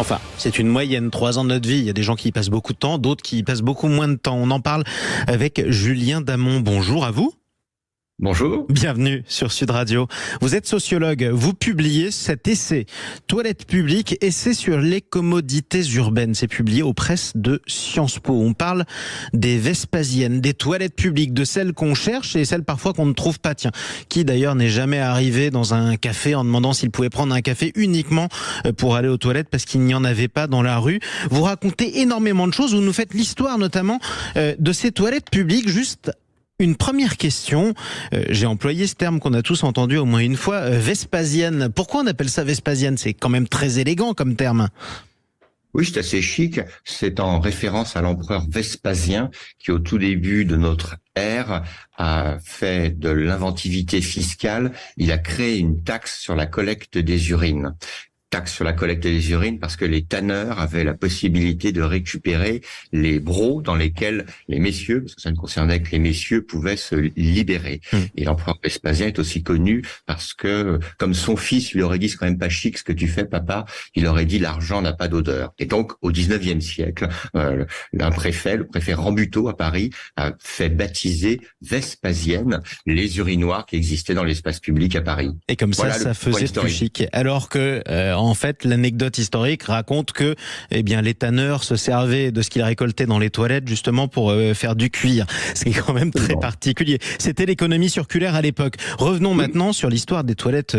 Enfin, c'est une moyenne, 3 ans de notre vie. Il y a des gens qui y passent beaucoup de temps, d'autres qui y passent beaucoup moins de temps. On en parle avec Julien Damon. Bonjour à vous. Bonjour. Bienvenue sur Sud Radio. Vous êtes sociologue. Vous publiez cet essai Toilettes publiques, essai sur les commodités urbaines. C'est publié aux presses de Sciences Po. On parle des Vespasiennes, des toilettes publiques, de celles qu'on cherche et celles parfois qu'on ne trouve pas. Tiens, qui d'ailleurs n'est jamais arrivé dans un café en demandant s'il pouvait prendre un café uniquement pour aller aux toilettes parce qu'il n'y en avait pas dans la rue. Vous racontez énormément de choses. Vous nous faites l'histoire notamment de ces toilettes publiques. Juste une première question, j'ai employé ce terme qu'on a tous entendu au moins une fois, Vespasienne. Pourquoi on appelle ça Vespasienne? C'est quand même très élégant comme terme. Oui, c'est assez chic. C'est en référence à l'empereur Vespasien qui, au tout début de notre ère, a fait de l'inventivité fiscale. Il a créé une taxe sur la collecte des urines. Taxe sur la collecte des urines parce que les tanneurs avaient la possibilité de récupérer les brocs dans lesquels les messieurs, parce que ça ne concernait que les messieurs, pouvaient se libérer. Et l'empereur Vespasien est aussi connu parce que, comme son fils lui aurait dit, c'est quand même pas chic ce que tu fais, papa, il aurait dit l'argent n'a pas d'odeur. Et donc, au 19e siècle, le préfet Rambuteau à Paris, a fait baptiser Vespasienne les urinoirs qui existaient dans l'espace public à Paris. Et comme ça, ça faisait plus chic. Alors que, en fait, l'anecdote historique raconte que, les tanneurs se servaient de ce qu'ils récoltaient dans les toilettes justement pour faire du cuir. C'est quand même très particulier. C'était l'économie circulaire à l'époque. Revenons maintenant sur l'histoire des toilettes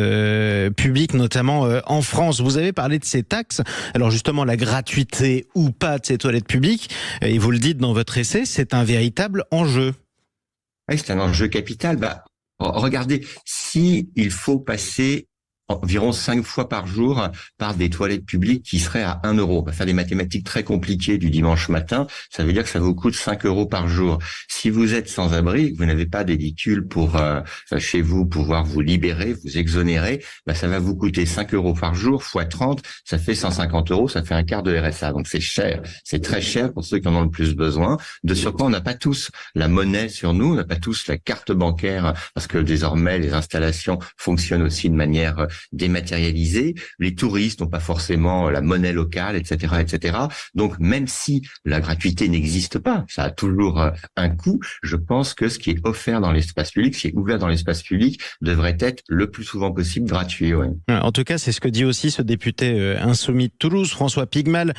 publiques, notamment en France. Vous avez parlé de ces taxes. Alors justement, la gratuité ou pas de ces toilettes publiques, et vous le dites dans votre essai, c'est un véritable enjeu. Oui, c'est un enjeu capital. Regardez, si il faut passer environ 5 fois par jour par des toilettes publiques qui seraient à 1 euro. On va faire des mathématiques très compliquées du dimanche matin. Ça veut dire que ça vous coûte 5 euros par jour. Si vous êtes sans abri, vous n'avez pas d'édicule pour chez vous pouvoir vous libérer, vous exonérer, ça va vous coûter 5 euros par jour fois 30, ça fait 150 euros, ça fait un quart de RSA. Donc c'est cher, c'est très cher pour ceux qui en ont le plus besoin. De surcroît, on n'a pas tous la monnaie sur nous, on n'a pas tous la carte bancaire parce que désormais les installations fonctionnent aussi de manière dématérialisée. Les touristes n'ont pas forcément la monnaie locale, etc., etc. Donc, même si la gratuité n'existe pas, ça a toujours un coût. Je pense que ce qui est offert dans l'espace public, ce qui est ouvert dans l'espace public, devrait être le plus souvent possible gratuit. Ouais. En tout cas, c'est ce que dit aussi ce député insoumis de Toulouse, François Piquemal,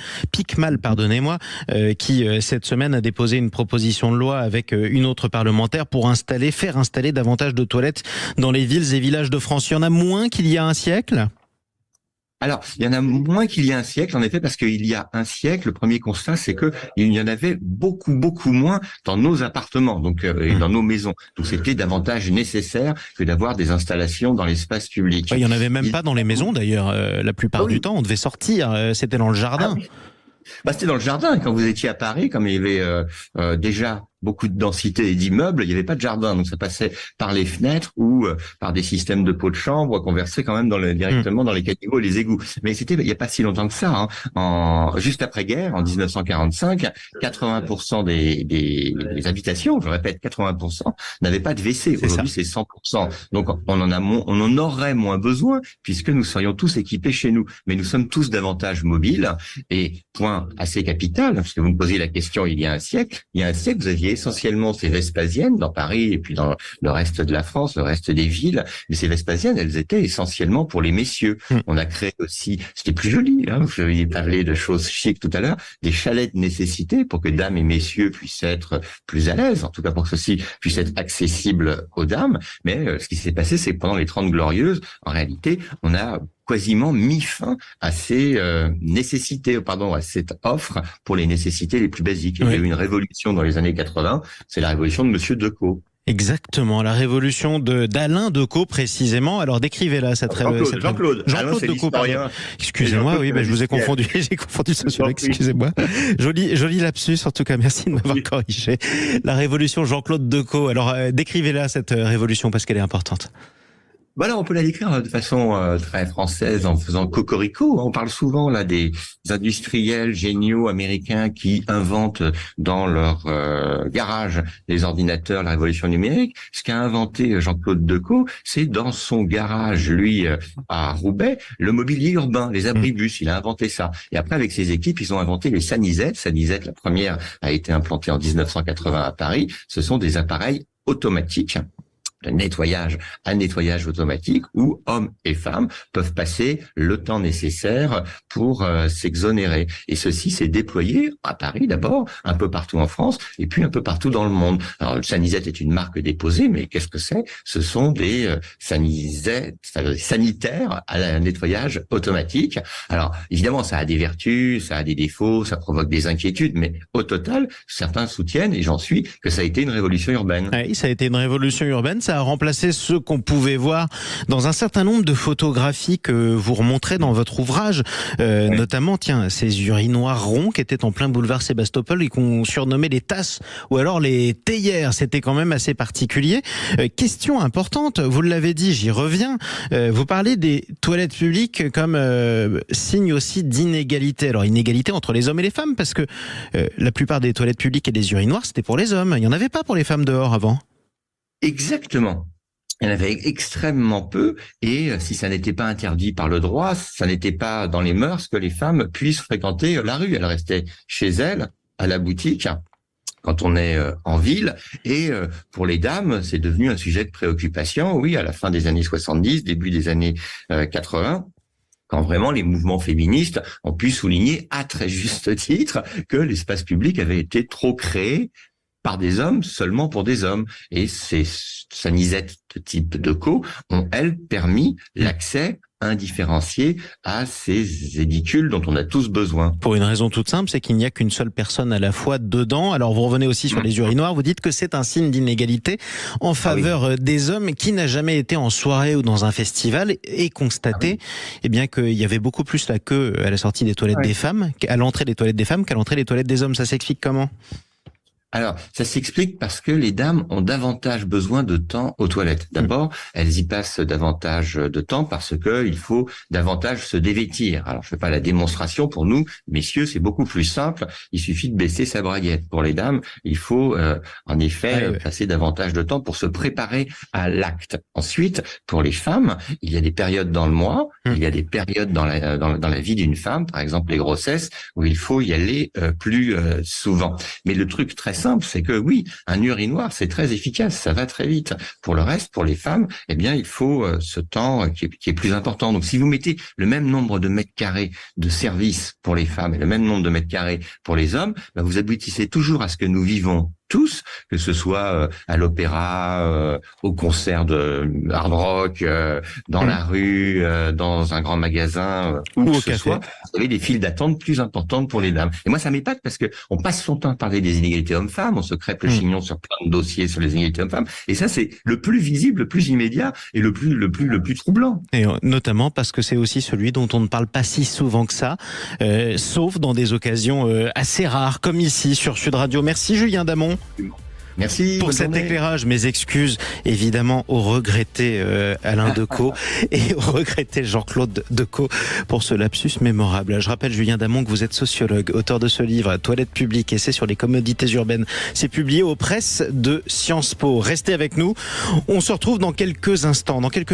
pardonnez-moi, qui cette semaine a déposé une proposition de loi avec une autre parlementaire pour faire installer davantage de toilettes dans les villes et villages de France. Il y en a moins qu'il y a un siècle? Alors, il y en a moins qu'il y a un siècle, en effet, parce qu'il y a un siècle, le premier constat, c'est que il y en avait beaucoup, beaucoup moins dans nos appartements, donc et dans nos maisons. Donc, c'était davantage nécessaire que d'avoir des installations dans l'espace public. Il y en avait même pas dans les maisons, d'ailleurs. La plupart du temps, on devait sortir. C'était dans le jardin. C'était dans le jardin. Quand vous étiez à Paris, comme il y avait déjà beaucoup de densité d'immeubles, il n'y avait pas de jardin, donc ça passait par les fenêtres ou par des systèmes de pots de chambre qu'on versait quand même directement dans les caniveaux et les égouts. Mais c'était il n'y a pas si longtemps que ça. Juste après-guerre, en 1945, 80% des habitations, je répète, 80% n'avaient pas de WC. Aujourd'hui, c'est 100%. Donc on en aurait moins besoin puisque nous serions tous équipés chez nous. Mais nous sommes tous davantage mobiles. Et point assez capital, parce que vous me posiez la question il y a un siècle, vous aviez essentiellement ces Vespasiennes dans Paris et puis dans le reste de la France, le reste des villes. Mais ces Vespasiennes, elles étaient essentiellement pour les messieurs. On a créé aussi, c'était plus joli, vous aviez parlé de choses chic tout à l'heure, des chalets de nécessité pour que dames et messieurs puissent être plus à l'aise, en tout cas pour que ceci puisse être accessible aux dames. Mais ce qui s'est passé, c'est que pendant les 30 Glorieuses, en réalité, on a quasiment mis fin à ces nécessités, à cette offre pour les nécessités les plus basiques. Il y a eu une révolution dans les années 80, c'est la révolution de Monsieur Decaux. Exactement, la révolution d'Alain Decaux précisément. Alors décrivez-la cette révolution. Jean-Claude Decaux, pardon. Excusez-moi, oui, je vous ai confondu. J'ai confondu le sociologue, excusez-moi. Joli lapsus, en tout cas, merci de m'avoir corrigé. La révolution Jean-Claude Decaux. Alors décrivez-la cette révolution parce qu'elle est importante. Bah là, on peut la décrire de façon très française en faisant cocorico. On parle souvent là des industriels géniaux américains qui inventent dans leur garage les ordinateurs, la révolution numérique. Ce qu'a inventé Jean-Claude Decaux, c'est dans son garage, lui, à Roubaix, le mobilier urbain, les abribus. Il a inventé ça. Et après, avec ses équipes, ils ont inventé les Sanisettes. Sanisettes, la première, a été implantée en 1980 à Paris. Ce sont des appareils automatiques de nettoyage à nettoyage automatique où hommes et femmes peuvent passer le temps nécessaire pour s'exonérer. Et ceci s'est déployé à Paris d'abord, un peu partout en France et puis un peu partout dans le monde. Alors le Sanisette est une marque déposée, mais qu'est-ce que c'est? Ce sont des sanitaires à nettoyage automatique. Alors évidemment, ça a des vertus, ça a des défauts, ça provoque des inquiétudes, mais au total, certains soutiennent, et j'en suis, que ça a été une révolution urbaine. Oui, ça a été une révolution urbaine. Ça a remplacé ce qu'on pouvait voir dans un certain nombre de photographies que vous remontrez dans votre ouvrage, notamment, ces urinoirs ronds qui étaient en plein boulevard Sébastopol et qu'on surnommait les tasses ou alors les théières. C'était quand même assez particulier. Question importante, vous l'avez dit, j'y reviens. Vous parlez des toilettes publiques comme signe aussi d'inégalité. Alors, inégalité entre les hommes et les femmes, parce que la plupart des toilettes publiques et des urinoirs, c'était pour les hommes. Il n'y en avait pas pour les femmes dehors avant. Exactement. Il y en avait extrêmement peu, et si ça n'était pas interdit par le droit, ça n'était pas dans les mœurs que les femmes puissent fréquenter la rue. Elles restaient chez elles, à la boutique, quand on est en ville. Et pour les dames, c'est devenu un sujet de préoccupation, oui, à la fin des années 70, début des années 80. Quand vraiment les mouvements féministes ont pu souligner à très juste titre que l'espace public avait été trop créé par des hommes, seulement pour des hommes. Et ces sanisettes de type Decaux ont, elles, permis l'accès indifférencié à ces édicules dont on a tous besoin. Pour une raison toute simple, c'est qu'il n'y a qu'une seule personne à la fois dedans. Alors vous revenez aussi sur les urinoirs, vous dites que c'est un signe d'inégalité en faveur des hommes. Qui n'a jamais été en soirée ou dans un festival et constaté eh bien qu'il y avait beaucoup plus la queue à la sortie des toilettes des femmes, à l'entrée des toilettes des femmes qu'à l'entrée des toilettes des hommes. Ça s'explique comment ? Alors, ça s'explique parce que les dames ont davantage besoin de temps aux toilettes. D'abord, elles y passent davantage de temps parce que il faut davantage se dévêtir. Alors, je fais pas la démonstration pour nous, messieurs, c'est beaucoup plus simple. Il suffit de baisser sa braguette. Pour les dames, il faut en effet passer davantage de temps pour se préparer à l'acte. Ensuite, pour les femmes, il y a des périodes dans le mois, il y a des périodes dans la vie d'une femme, par exemple les grossesses, où il faut y aller plus souvent. Mais le truc très simple, c'est que oui, un urinoir, c'est très efficace, ça va très vite. Pour le reste, pour les femmes, eh bien, il faut ce temps qui est plus important. Donc, si vous mettez le même nombre de mètres carrés de service pour les femmes et le même nombre de mètres carrés pour les hommes, vous aboutissez toujours à ce que nous vivons tous, que ce soit à l'opéra, au concert de hard rock, dans la rue, dans un grand magasin, où que ce soit, vous avez des files d'attente plus importantes pour les dames. Et moi, ça m'épate parce que on passe son temps à parler des inégalités hommes-femmes, on se crêpe le chignon sur plein de dossiers sur les inégalités hommes-femmes, et ça, c'est le plus visible, le plus immédiat et le plus troublant. Et notamment parce que c'est aussi celui dont on ne parle pas si souvent que ça, sauf dans des occasions assez rares, comme ici sur Sud Radio. Merci Julien Damon. Merci pour cet éclairage. Mes excuses évidemment au regretté Alain Decaux et au regretté Jean-Claude Decaux pour ce lapsus mémorable. Je rappelle Julien Damon que vous êtes sociologue, auteur de ce livre Toilettes publiques, essai sur les commodités urbaines. C'est publié aux presses de Sciences Po. Restez avec nous. On se retrouve dans quelques instants, dans quelques